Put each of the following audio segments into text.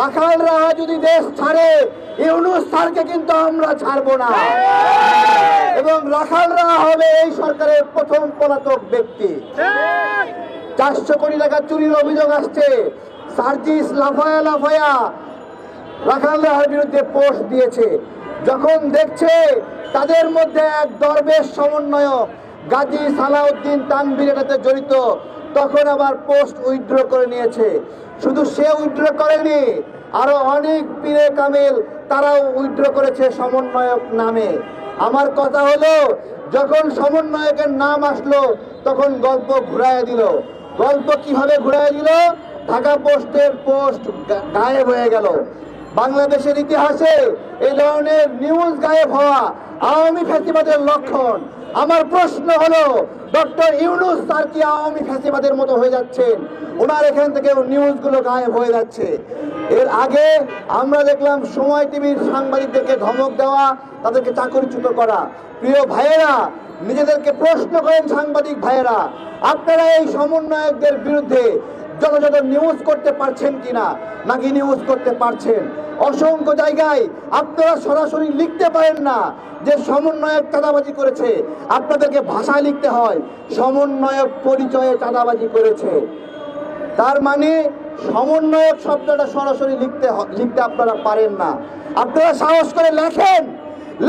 রাখাল রাহা যদি দেশ ছাড়ে, ইউনূস স্যারকে কিন্তু আমরা ছাড়বো না। এবং রাখাল রাহা হবে এই সরকারের প্রথম পলাতক ব্যক্তি। 400 কোটি টাকা চুরির অভিযোগ আসছে। সার্জিস লাফায়া লাফায়া রাখাল রাহার বিরুদ্ধে পোস্ট দিয়েছে। যখন দেখছে তাদের মধ্যে এক দরবেশ সমন্বয়ক গাজী সালাউদ্দিন তানভীর এটাতে জড়িত, তখন আবার পোস্ট উইথড্র করে নিয়েছে। শুধু সে উইথড্র করেনি, আরো অনেক পীরে কামেল তারাও উইথড্র করেছে সমন্বয়ক নামে। আমার কথা হলো, যখন সমন্বয়কের নাম আসলো তখন গল্প ঘুরায় দিল। গল্প কিভাবে ঘুরায় দিল? ঢাকা পোস্টের পোস্ট গায়েব হয়ে গেল। বাংলাদেশের ইতিহাসে এই ধরনের নিউজ গায়েব হওয়া আওয়ামী ফ্যাসিবাদের লক্ষণ। আমার প্রশ্ন হলো, ডক্টর ইউনূস স্যার কি আওয়ামী ফ্যাসিবাদের মতো হয়ে যাচ্ছেন? ওনার এখান থেকে নিউজগুলো গায়েব হয়ে যাচ্ছে। এর আগে আমরা দেখলাম সময় টিভির সাংবাদিকদেরকে ধমক দেওয়া, তাদেরকে চাকরিচ্যুত করা। প্রিয় ভাইয়েরা, নিজেদেরকে প্রশ্ন করেন সাংবাদিক ভাইয়েরা, আপনারা এই সমন্বয়কদের বিরুদ্ধে যথাযথ নিউজ করতে পারছেন কিনা, নাকি নিউজ করতে পারছেন? অসংখ্য জায়গায় আপনারা সরাসরি লিখতে পারেন না যে সমন্বয়ক চাঁদাবাজি করেছে, আপনাদেরকে ভাষায় লিখতে হয় সমন্বয়ক পরিচয়ে চাঁদাবাজি করেছে। তার মানে সমন্বয়ক শব্দটা সরাসরি লিখতে আপনারা পারেন না। আপনারা সাহস করে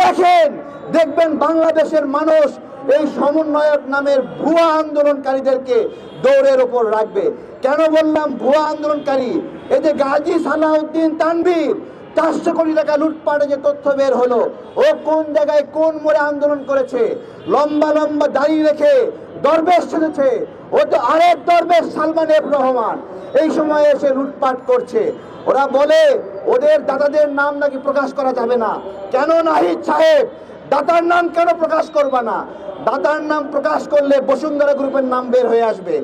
লেখেন, দেখবেন বাংলাদেশের মানুষ এই সমন্বয়ক নামের ভুয়া আন্দোলনকারীদেরকে দৌড়ের ওপর রাখবে। কেন বললাম ভুয়া আন্দোলনকারী? এই যে গাজী সালাউদ্দিন তানভীর 400 কোটি টাকা লুটপাটে যে তথ্য বের হলো, ও কোন জায়গায় কোন মোড়ে আন্দোলন করেছে? লম্বা লম্বা দাড়ি রেখে দরবেশ সেজেছে। ও তো আরেক দরবেশ সালমান এফ রহমান এই সময়ে এসে লুটপাট করছে। ওরা বলে ওদের দাদাদের নাম নাকি প্রকাশ করা যাবে না। কেন নাহিদ সাহেব, দাতার নাম কেন প্রকাশ করবা না? দাতার নাম প্রকাশ করলে বসুন্ধরা গ্রুপের নাম বের হয়ে আসবে।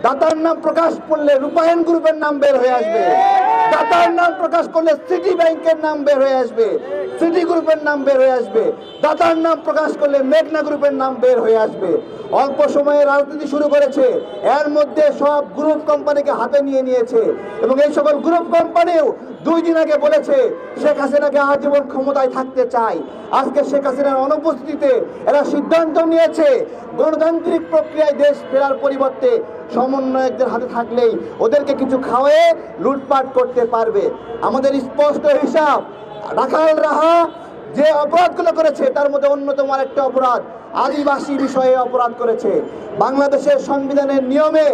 দাতার নাম প্রকাশ করলে রূপায়ণ গ্রুপের নাম বের হয়ে আসবে। দাতার নাম প্রকাশ করলে সিটি ব্যাংকের নাম বের হয়ে আসবে, সিটি গ্রুপের নাম বের হয়ে আসবে। দাতার নাম প্রকাশ করলে মেঘনা গ্রুপের নাম বের হয়ে আসবে। অল্প সময়ে রাজনীতি শুরু করেছে, এর মধ্যে সব গ্রুপ কোম্পানিকে হাতে নিয়েছে। এবং এই সকল গ্রুপ কোম্পানিও 2 দিন আগে বলেছে শেখ হাসিনাকে আজীবন ক্ষমতায় থাকতে চায়। আজকে শেখ হাসিনার অনুপস্থিতিতে এরা সিদ্ধান্ত নিয়েছে গণতান্ত্রিক প্রক্রিয়ায় দেশ ফেরার পরিবর্তে সমন্বয়কদের হাতে থাকলেই ওদেরকে কিছু খাওয়ায়ে লুটপাট করতে পারবে। আমাদের স্পষ্ট হিসাব, রাখাল রাহা যে অপরাধগুলো করেছে তার মধ্যে অন্যতম আরেকটা অপরাধ আদিবাসী বিষয়ে অপরাধ করেছে। বাংলাদেশের সংবিধানের নিয়মে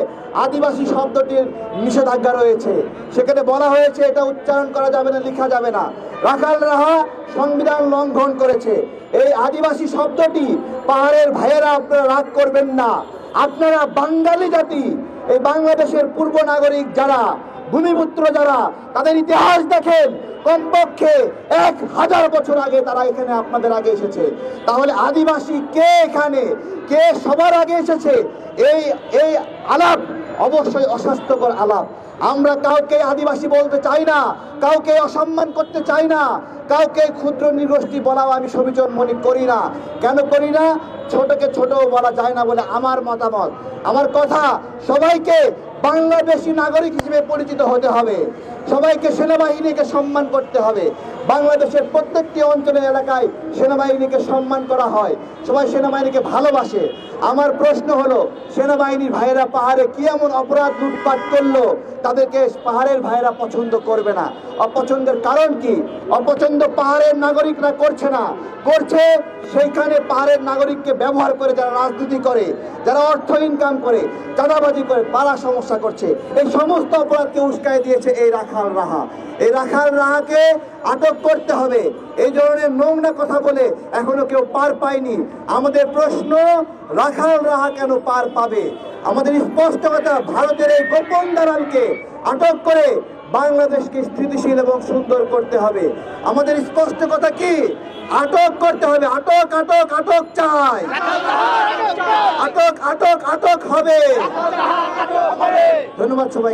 আদিবাসী শব্দটির নিষেধাজ্ঞা রয়েছে। সেখানে বলা হয়েছে এটা উচ্চারণ করা যাবে না, লেখা যাবে না। রাখাল রাহা সংবিধান লঙ্ঘন করেছে। এই আদিবাসী শব্দটি, পাহাড়ের ভাইয়েরা আপনারা রাগ করবেন না, আপনারা বাঙালি জাতি, এই বাংলাদেশের পূর্ব নাগরিক যারা, ভূমিপুত্র যারা, তাদের ইতিহাস দেখেন। কমপক্ষে 1000 বছর আগে তারা এখানে আপনাদের আগে এসেছে। তাহলে আদিবাসী কে, এখানে কে সবার আগে এসেছে? এই আলাপ অবশ্যই অস্বাস্থ্যকর আলাপ। আমরা কাউকে আদিবাসী বলতে চাই না, কাউকে অসম্মান করতে চাই না, কাউকে ক্ষুদ্র নৃগোষ্ঠী বলাও আমি সমীচীন মনে করি না। কেন করি না? ছোটকে ছোট বলা যায় না বলে আমার মতামত। আমার কথা, সবাইকে বাংলাদেশী নাগরিক হিসেবে পরিচিত হতে হবে, সবাইকে সেনাবাহিনীকে সম্মান করতে হবে। বাংলাদেশের প্রত্যেকটি অঞ্চলের এলাকায় সেনাবাহিনীকে সম্মান করা হয়, সবাই সেনাবাহিনীকে ভালোবাসে। আমার প্রশ্ন হলো, সেনাবাহিনীর ভাইয়েরা পাহাড়ে কি এমন অপরাধ লুটপাট করলো তাদেরকে পাহাড়ের ভাইয়েরা পছন্দ করবে না? অপছন্দের কারণ কি? অপছন্দ পাহাড়ের নাগরিকরা করছে না, করছে সেইখানে পাহাড়ের নাগরিককে ব্যবহার করে যারা রাজনীতি করে, যারা অর্থ ইনকাম করে, চাঁদাবাজি করে, তারা সমস্যা করছে। এই সমস্ত অপরাধকে উস্কায় দিয়েছে এই রাখাল রাহা। এই রাখাল রাহাকে আটক করতে হবে। এই ধরনের নোংরা কথা বলে এখনো কেউ পার পায়নি। আমাদের প্রশ্ন, রাখাল রাহা কেন পার পাবে? আমাদের স্পষ্ট কথা, ভারতের এই গোপন দালালকে আটক করে বাংলাদেশকে স্থিতিশীল এবং সুন্দর করতে হবে। আমাদের স্পষ্ট কথা কি? আটক করতে হবে। আটক আটক আটক চাই, আটক আটক আটক হবে। ধন্যবাদ সবাই।